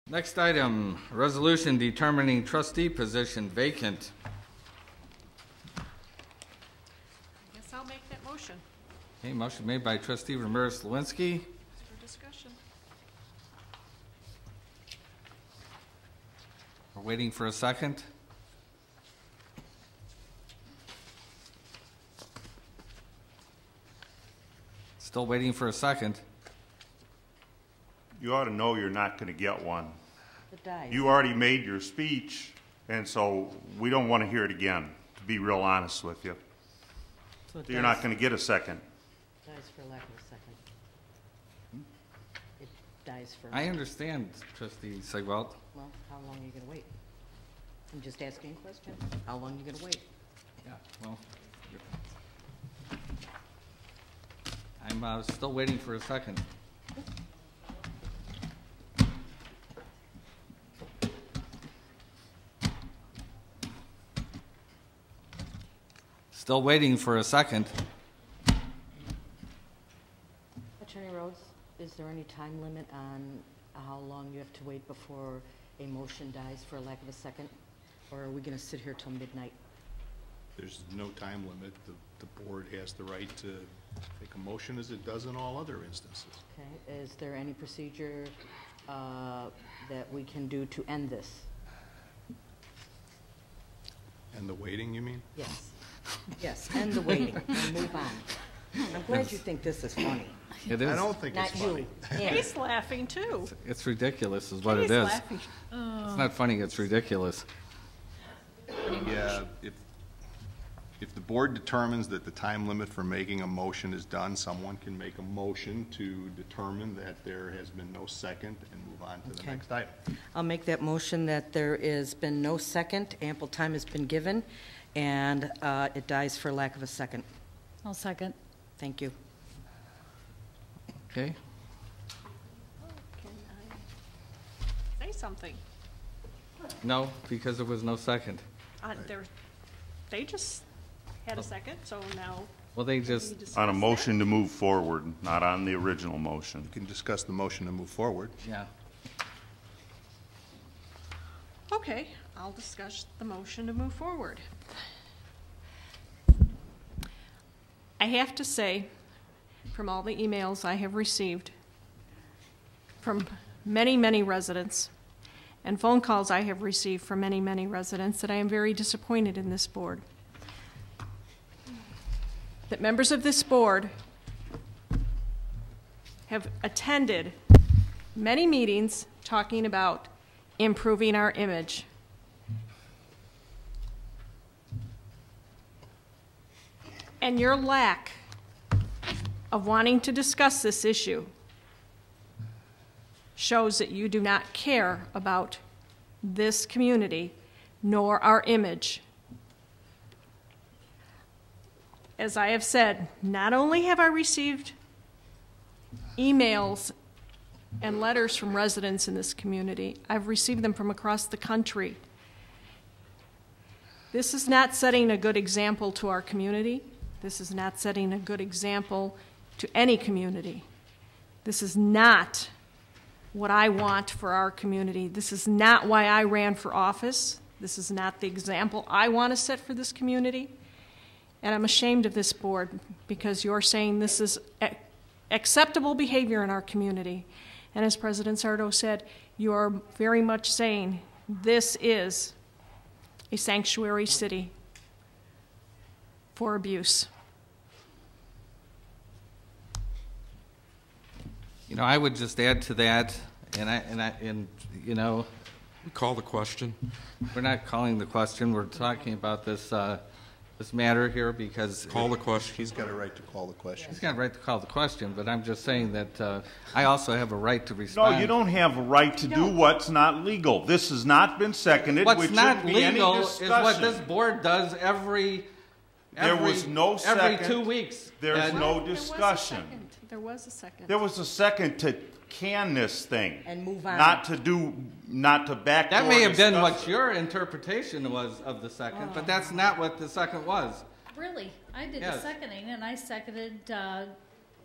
Next item, resolution determining trustee position vacant. I guess I'll make that motion. Okay, motion made by trustee Ramirez-Lewinsky. For discussion. We're waiting for a second. Still waiting for a second. You ought to know you're not going to get one. It dies. You already made your speech, and so we don't want to hear it again, to be real honest with you. So You're not going to get a second. Dies for lack of a second. It dies for. I understand, trustee Sigwalt. Well, how long are you going to wait? I'm just asking a question. How long are you going to wait? Yeah, well, I'm still waiting for a second. Still waiting for a second. Attorney Rhodes, is there any time limit on how long you have to wait before a motion dies for lack of a second? Or are we going to sit here till midnight? There's no time limit. The board has the right to make a motion as it does in all other instances. Okay, is there any procedure that we can do to end this? And the waiting, you mean? Yes. Yes, end the waiting and move on. I'm glad you think this is funny. It is. I don't think it's Not funny. you. Yeah. He's laughing too. It's ridiculous is what He's it is. laughing. It's not funny, it's ridiculous. Yeah, if the board determines that the time limit for making a motion is done, someone can make a motion to determine that there has been no second and move on to the Okay. next item. I'll make that motion that there has been no second, ample time has been given, and it dies for lack of a second. I'll second. Thank you. Okay. Can I say something? No, because there was no second. They just had a second, so now. Well, they we just, discuss On a that. motion to move forward, not on the original motion. You can discuss the motion to move forward. yeah. Okay, I'll discuss the motion to move forward. I have to say, from all the emails I have received from many, many residents and phone calls I have received from many, many residents, that I am very disappointed in this board. That members of this board have attended many meetings talking about improving our image. And your lack of wanting to discuss this issue shows that you do not care about this community nor our image. As I have said, not only have I received emails and letters from residents in this community, I've received them from across the country. This is not setting a good example to our community. This is not setting a good example to any community. This is not what I want for our community. This is not why I ran for office. This is not the example I want to set for this community. And I'm ashamed of this board because you're saying this is acceptable behavior in our community. And as President Sarto said, you are very much saying this is a sanctuary city for abuse. You know, I would just add to that, and you know, Call the question. we're not calling the question. We're talking about this this matter here because Call the question. He's got a right to call the question. he's got a right to call the question. But I'm just saying that I also have a right to respond. No, you don't have a right to do what's not legal. This has not been seconded. What's which not shouldn't be any legal is what discussion. this board does every There was no every second. 2 weeks. There's And no discussion. There was a second. There was a second to can this thing. And move on. Not to backdoor that may have been what discussion. your interpretation was of the second, but that's not what the second was. Really? I did Yes. the seconding, and I seconded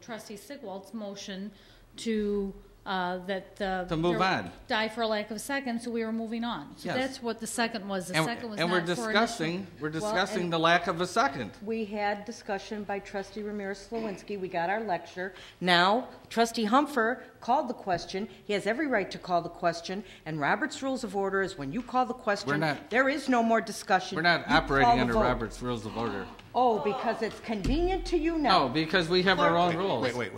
trustee Sigwalt's motion to that To move there- on. die for a lack of a second, so we were moving on. So Yes. that's what the second was. The And, second was and not we're for discussing, we're Well, discussing and- the lack of a second. We had discussion by trustee Ramirez-Slawinski. We got our lecture. Now, trustee Humpher called the question. He has every right to call the question. And Robert's Rules of Order is when you call the question, not- there is no more discussion. We're not You call operating the under vote. Robert's Rules of Order. Oh, because it's convenient to you now. No, because we have our own rules. Wait.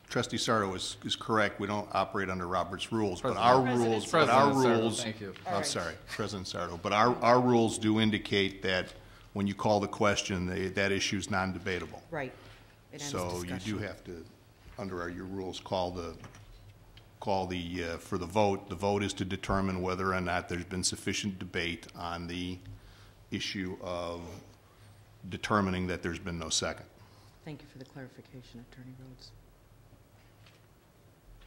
Trustee Sarto is correct. We don't operate under Robert's rules, but President. our President rules, Sarto. but our President Sarto, rules. thank you. I'm sorry, President Sarto. But our rules do indicate that when you call the question, that issue is non-debatable. Right. It ends So you discussion. do have to, under your rules, call for the vote. The vote is to determine whether or not there's been sufficient debate on the issue of determining that there's been no second. Thank you for the clarification, Attorney Rhodes.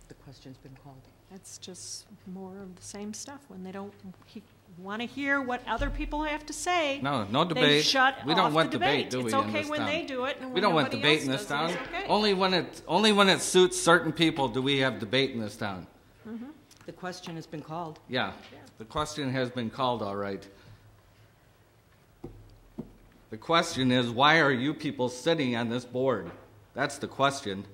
The question's been called. That's just more of the same stuff. When they don't want to hear what other people have to say. No They debate. shut We don't off want the debate, debate. do we, It's in okay this when town? they do it, and We when don't want nobody debate else in this does town. it, it's okay. Only when it suits certain people do we have debate in this town. The question has been called. Yeah, the question has been called, all right. The question is, why are you people sitting on this board? That's the question.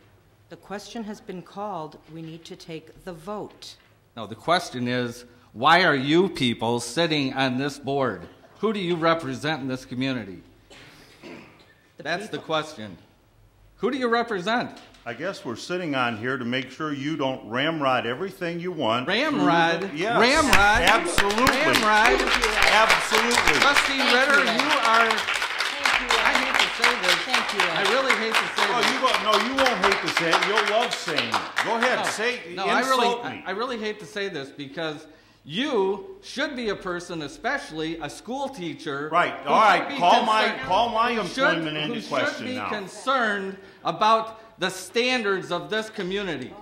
The question has been called. We need to take the vote. No, the question is, why are you people sitting on this board? Who do you represent in this community? That's the question. Who do you represent? I guess we're sitting on here to make sure you don't ramrod everything you want. Ramrod? through the- Yes. Ramrod? Absolutely. Ramrod? Absolutely. Trustee Ritter, you are, I hate to say this. Thank you, Ed. I really hate to say Oh, this. no, you won't hate to say it. You'll love saying it. Go ahead, No, insult me. I really hate to say this because you should be a person, especially a school teacher. Right. who All should right. be Call my who should- employment into who should question be now. concerned about the standards of this community.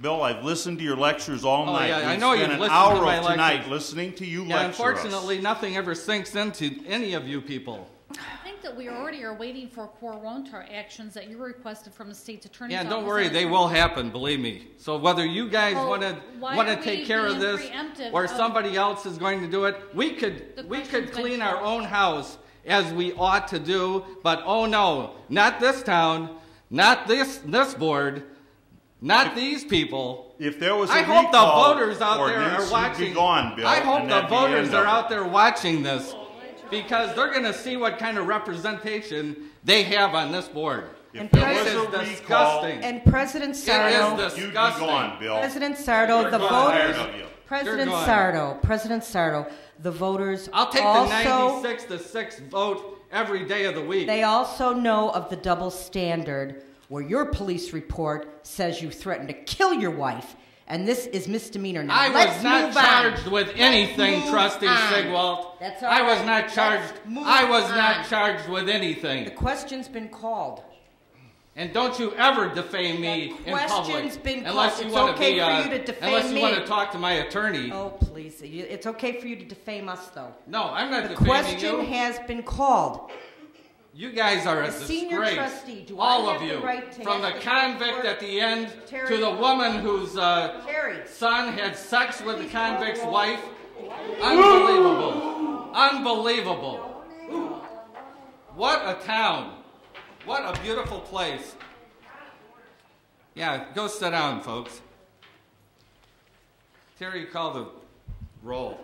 Bill, I've listened to your lectures all Oh, night. yeah, I We've know spent you've an listened hour to my of tonight lectures. listening to you Yeah, lecture unfortunately, us. nothing ever sinks into any of you people. I think that we already are waiting for Quarontar actions that you requested from the state's attorney's Yeah, office. don't worry, they will happen, believe me. So whether you guys Well, want why to are take we care of being this, preemptive or of- somebody else is going to do it, we The could question's been clean our called. own house as we ought to do, but oh no, not this town, not this board, not these people. If there was a I hope the recall voters out there ordinance, are you'd watching. be gone, Bill, I hope and the that'd be the voters end are of it. out there watching this, because they're going to see what kind of representation they have on this board. If And there This was is a recall, disgusting. And President Sarto, It is you'd be disgusting. gone, Bill. President Sarto, We're the tired voters, of you. President gone. Sarto, the voters I'll take also, the 96-6 vote every day of the week. they also know of the double standard where your police report says you threatened to kill your wife, and this is misdemeanor. Now, I let's was not move on. charged with anything, move Trustee on. Sigwalt. That's all I was right. not Let's charged. move I was on. not charged with The anything. question's been called. And don't you ever defame me The in public, question's been unless called. you It's want okay to be, for you to defame unless you want me. to talk to my attorney. Oh, please. It's okay for you to defame us, though. No, I'm not The defaming question you. has been called. You guys are a The senior disgrace. trustee, do all I of have the you, right to from the ask the convict court- at the end Terry. to the woman whose Terry. son had sex with the convict's wife. Unbelievable. Unbelievable. What a town. What a beautiful place. Yeah, go sit down, folks. Terry, call the roll.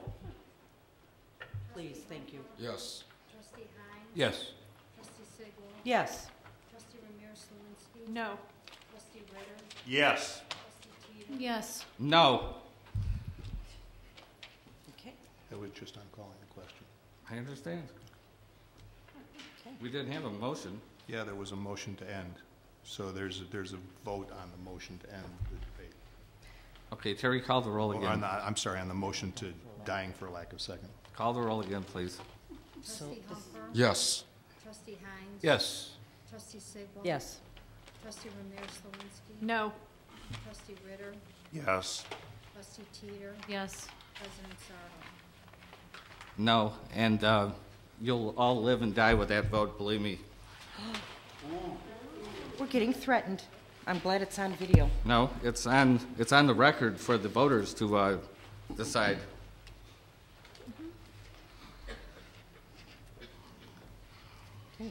Please, thank you. Yes. Trustee Hinz? Yes. Trustee Sigwalt? Yes. Trustee Ramirez-Slawinski? No. Trustee Ritter? Yes. Trustee Teeter? Yes. No. Okay. It was just on calling the question. I understand. We didn't have a motion. Yeah, there was a motion to end. So there's a vote on the motion to end the debate. Okay, Terry, call the roll Or on again. the, I'm sorry, on the motion to dying for lack of second. Call the roll again, please. Trustee Humpher? Yes. Trustee Hinz? Yes. Trustee Sigwalt? Yes. Trustee Ramirez-Slawinski? No. Trustee Ritter? Yes. Trustee Teeter? Yes. President Sarto? No, and you'll all live and die with that vote, believe me. We're getting threatened. I'm glad it's on video. No, it's on the record for the voters to decide. Okay.